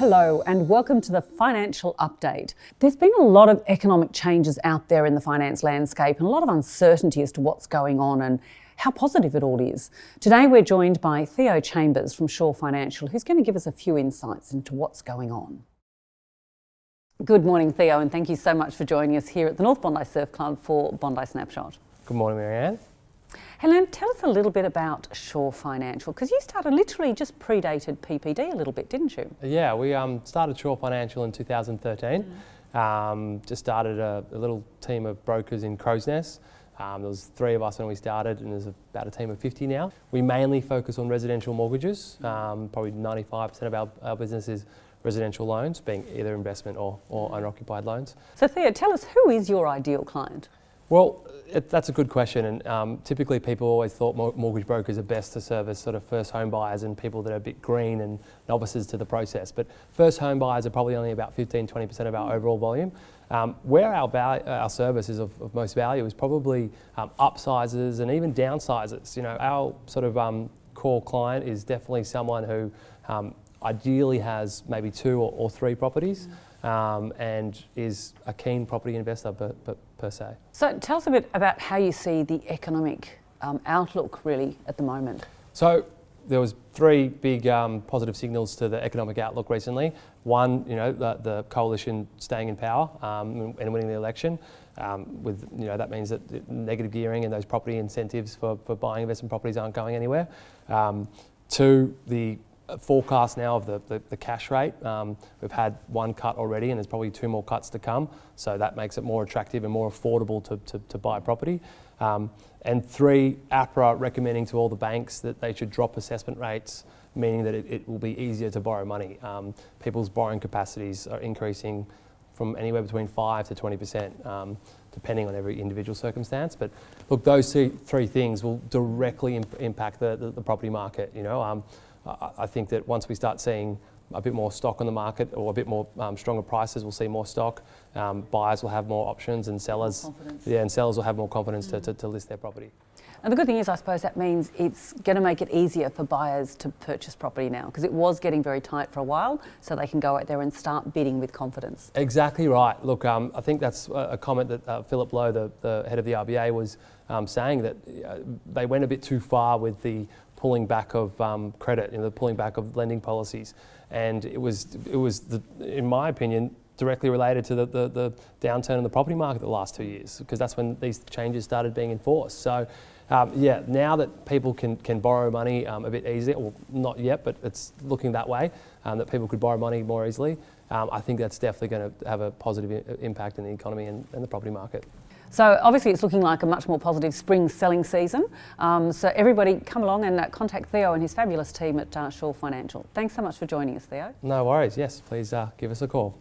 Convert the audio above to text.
Hello and welcome to the Financial Update. There's been a lot of economic changes out there in the finance landscape and a lot of uncertainty as to what's going on and how positive it all is. Today we're joined by Theo Chambers from Shaw Financial, who's going to give us a few insights into what's going on. Good morning, Theo, and thank you so much for joining us here at the North Bondi Surf Club for Bondi Snapshot. Good morning, Marianne. Helen, tell us a little bit about Shaw Financial, because you started literally just predated PPD a little bit, didn't you? Yeah, we started Shaw Financial in 2013. Just started a little team of brokers in Crow's Nest. There was 3 of us when we started, and there's about a team of 50 now. We mainly focus on residential mortgages. Probably 95% of our business is residential loans, being either investment or owner-occupied loans. So Theo, tell us, who is your ideal client? Well, that's a good question, and typically people always thought mortgage brokers are best to service sort of first home buyers and people that are a bit green and novices to the process. But first home buyers are probably only about 15-20% of our overall volume. Where our service is of most value is probably upsizes and even downsizes. You know, our sort of core client is definitely someone who ideally has maybe 2 or 3 properties. And is a keen property investor per se. So tell us a bit about how you see the economic outlook really at the moment. So there was 3 big positive signals to the economic outlook recently. One, you know, the coalition staying in power and winning the election. That means that negative gearing and those property incentives for buying investment properties aren't going anywhere. 2, the forecast now of the cash rate. We've had 1 cut already and there's probably 2 more cuts to come, so that makes it more attractive and more affordable to buy property. And 3, APRA recommending to all the banks that they should drop assessment rates, meaning that it will be easier to borrow money. People's borrowing capacities are increasing from anywhere between 5 to 20%, depending on every individual circumstance. But look, those 3 things will directly impact the property market. You know, I think that once we start seeing a bit more stock on the market or a bit more stronger prices, we'll see more stock. Buyers will have more options, and sellers, sellers will have more confidence to list their property. And the good thing is, I suppose that means it's going to make it easier for buyers to purchase property now, because it was getting very tight for a while, so they can go out there and start bidding with confidence. Exactly right. Look, I think that's a comment that Philip Lowe, the head of the RBA, was saying, that they went a bit too far with the pulling back of credit, the pulling back of lending policies, and it was in my opinion, directly related to the downturn in the property market the last 2 years, because that's when these changes started being enforced. So, now that people can borrow money a bit easier, well, not yet, but it's looking that way, that people could borrow money more easily, I think that's definitely going to have a positive impact in the economy and the property market. So obviously it's looking like a much more positive spring selling season. So everybody come along and contact Theo and his fabulous team at Shaw Financial. Thanks so much for joining us, Theo. No worries. Yes, please give us a call.